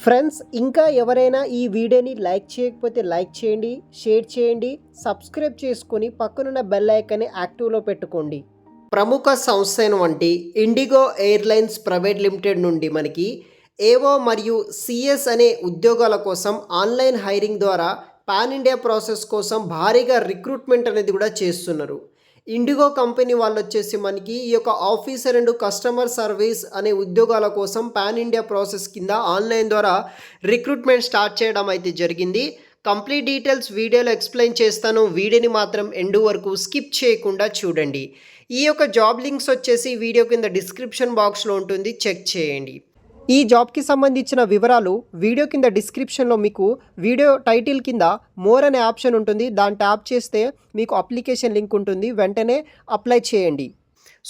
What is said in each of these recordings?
Friends ఇంకా ఎవరైనా ఈ వీడియోని లైక్ చేయకపోతే లైక్ చేయండి, షేర్ చేయండి, సబ్స్క్రైబ్ చేసుకొని పక్కనున్న బెల్ ఐకాన్ని యాక్టివ్లో పెట్టుకోండి. ప్రముఖ సంస్థ అయినటువంటి ఇండిగో ఎయిర్లైన్స్ ప్రైవేట్ లిమిటెడ్ నుండి మనకి ఏవో మరియు సిఎస్ అనే ఉద్యోగాల కోసం ఆన్లైన్ హైరింగ్ ద్వారా పాన్ ఇండియా ప్రాసెస్ కోసం భారీగా రిక్రూట్మెంట్ అనేది కూడా చేస్తున్నారు. ఇండిగో కంపెనీ వాళ్ళు వచ్చేసి మనకి ఈ యొక్క ఆఫీసర్ అండ్ కస్టమర్ సర్వీస్ అనే ఉద్యోగాల కోసం పాన్ ఇండియా ప్రాసెస్ కింద ఆన్లైన్ ద్వారా రిక్రూట్మెంట్ స్టార్ట్ చేయడం అయితే జరిగింది. కంప్లీట్ డీటెయిల్స్ వీడియోలో ఎక్స్ప్లెయిన్ చేస్తాను. వీడియోని మాత్రం ఎండ్ వరకు స్కిప్ చేయకుండా చూడండి. ఈ యొక్క జాబ్ లింక్స్ వచ్చేసి వీడియో కింద డిస్క్రిప్షన్ బాక్స్లో ఉంటుంది, చెక్ చేయండి. ఈ జాబ్కి సంబంధించిన వివరాలు వీడియో కింద డిస్క్రిప్షన్లో మీకు వీడియో టైటిల్ కింద మోర్ అనే ఆప్షన్ ఉంటుంది. దాన్ని ట్యాప్ చేస్తే మీకు అప్లికేషన్ లింక్ ఉంటుంది, వెంటనే అప్లై చేయండి.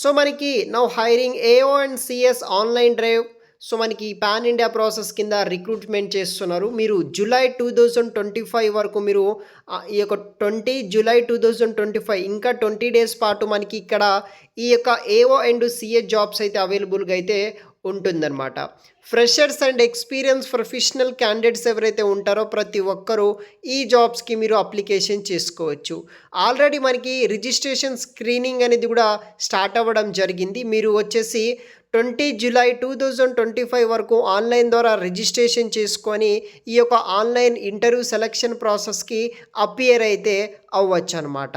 సో మనకి now hiring AO and CS online drive. So మనకి పాన్ ఇండియా ప్రాసెస్ కింద రిక్రూట్మెంట్ చేస్తున్నారు. మీరు జూలై 2025 వరకు మీరు ఈ యొక్క 20 జూలై 2025 ఇంకా 20 డేస్ పాటు మనకి ఇక్కడ ఈ యొక్క ఏఓ అండ్ సిఎస్ జాబ్స్ అయితే అవైలబుల్గా అయితే ఉంటుందన్నమాట. Freshers and experience professional candidates ఎవరైతే ఉంటారో ప్రతి ఒక్కరూ ఈ జాబ్స్కి మీరు అప్లికేషన్ చేసుకోవచ్చు. ఆల్రెడీ మనకి రిజిస్ట్రేషన్ స్క్రీనింగ్ అనేది కూడా స్టార్ట్ అవ్వడం జరిగింది. మీరు వచ్చేసి 20 జూలై 2025 వరకు ఆన్లైన్ ద్వారా రిజిస్ట్రేషన్ చేసుకొని ఈ యొక్క ఆన్లైన్ ఇంటర్వ్యూ సెలక్షన్ ప్రాసెస్కి అపియర్ అయితే అవ్వచ్చు అనమాట.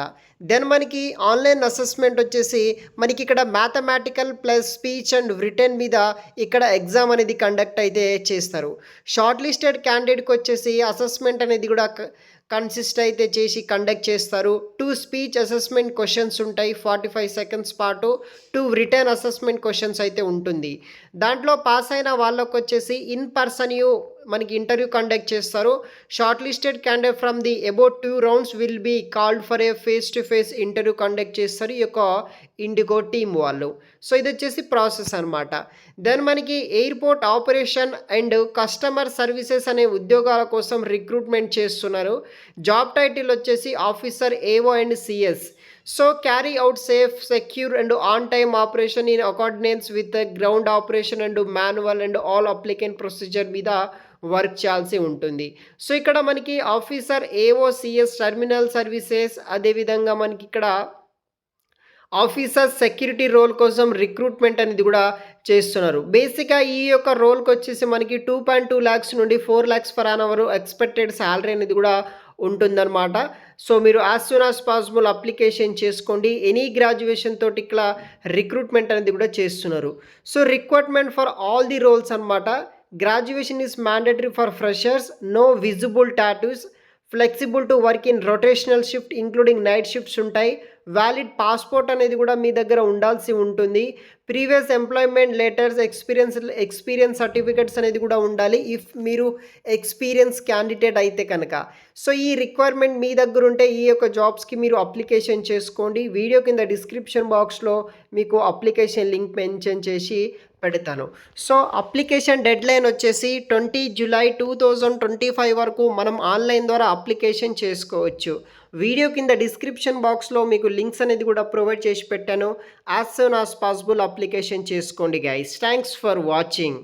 దెన్ మనకి ఆన్లైన్ అసెస్మెంట్ వచ్చేసి మనకి ఇక్కడ mathematical plus speech and return మీద ఇక్కడ ఎగ్జామ్ అనేది కండక్ట్ అయితే చేస్తారు. షార్ట్ లిస్టెడ్ క్యాండిడేట్కి వచ్చేసి అసెస్మెంట్ అనేది కూడా కన్సిస్ట్ అయితే చేసి కండక్ట్ చేస్తారు. 2 స్పీచ్ అసెస్మెంట్ క్వశ్చన్స్ ఉంటాయి 45 సెకండ్స్ పాటు. 2 రిటర్న్ అసెస్మెంట్ క్వశ్చన్స్ అయితే ఉంటుంది. దాంట్లో పాస్ అయిన వాళ్ళకు వచ్చేసి ఇన్ పర్సన్ మనకి ఇంటర్వ్యూ కండక్ట్ చేస్తారు. Shortlisted candidate from the about 2 rounds will be called for a face to face interview conduct చేస్తారు ఈ యొక్క ఇండిగో టీమ్ వాళ్ళు. సో ఇది వచ్చేసి ప్రాసెస్ అనమాట. దెన్ మనకి airport operation and customer services అనే ఉద్యోగాల కోసం రిక్రూట్మెంట్ చేస్తున్నారు. జాబ్ టైటిల్ వచ్చేసి officer AO and CS. So carry out safe, secure and on time operation in accordance with ground operation and manual and all applicant procedure మీద work చేయాల్సి ఉంటుంది. So ఇక్కడ మనకి officer AO CS terminal services, అదేవిధంగా మనకి ఇక్కడ ఆఫీసర్ security role కోసం రిక్రూట్మెంట్ అనేది కూడా చేస్తున్నారు. బేసిక్గా ఈ యొక్క రోల్కి వచ్చేసి మనకి 2.2 lakhs నుండి 4 lakhs per annum expected salary అనేది కూడా ఉంటుందన్నమాట. సో మీరు as soon as possible application చేసుకోండి. ఎనీ గ్రాడ్యుయేషన్ తోటి ఇక్కడ రిక్రూట్మెంట్ అనేది కూడా చేస్తున్నారు. So requirement for all the roles అనమాట. Graduation is mandatory for freshers, no visible tattoos, flexible to work in rotational shift including night shifts ఉంటాయి. Valid passport అనేది కూడా మీ దగ్గర ఉండాల్సి ఉంటుంది. Previous employment letters, experience certificates అనేది కూడా ఉండాలి ఇఫ్ మీరు ఎక్స్పీరియన్స్ క్యాండిడేట్ అయితే కనుక. సో ఈ రిక్వైర్మెంట్ మీ దగ్గర ఉంటే ఈ యొక్క జాబ్స్కి మీరు అప్లికేషన్ చేసుకోండి. వీడియో కింద డిస్క్రిప్షన్ బాక్స్లో మీకు అప్లికేషన్ లింక్ మెన్షన్ చేసి పెడతాను. సో అప్లికేషన్ డెడ్ లైన్ వచ్చేసి 20 జూలై 2025 వరకు మనం ఆన్లైన్ ద్వారా అప్లికేషన్ చేసుకోవచ్చు. వీడియో కింద డిస్క్రిప్షన్ బాక్స్లో మీకు లింక్స్ అనేది కూడా ప్రొవైడ్ చేసి పెట్టాను. As soon as possible application చేసుకోండి గైస్. Thanks for watching.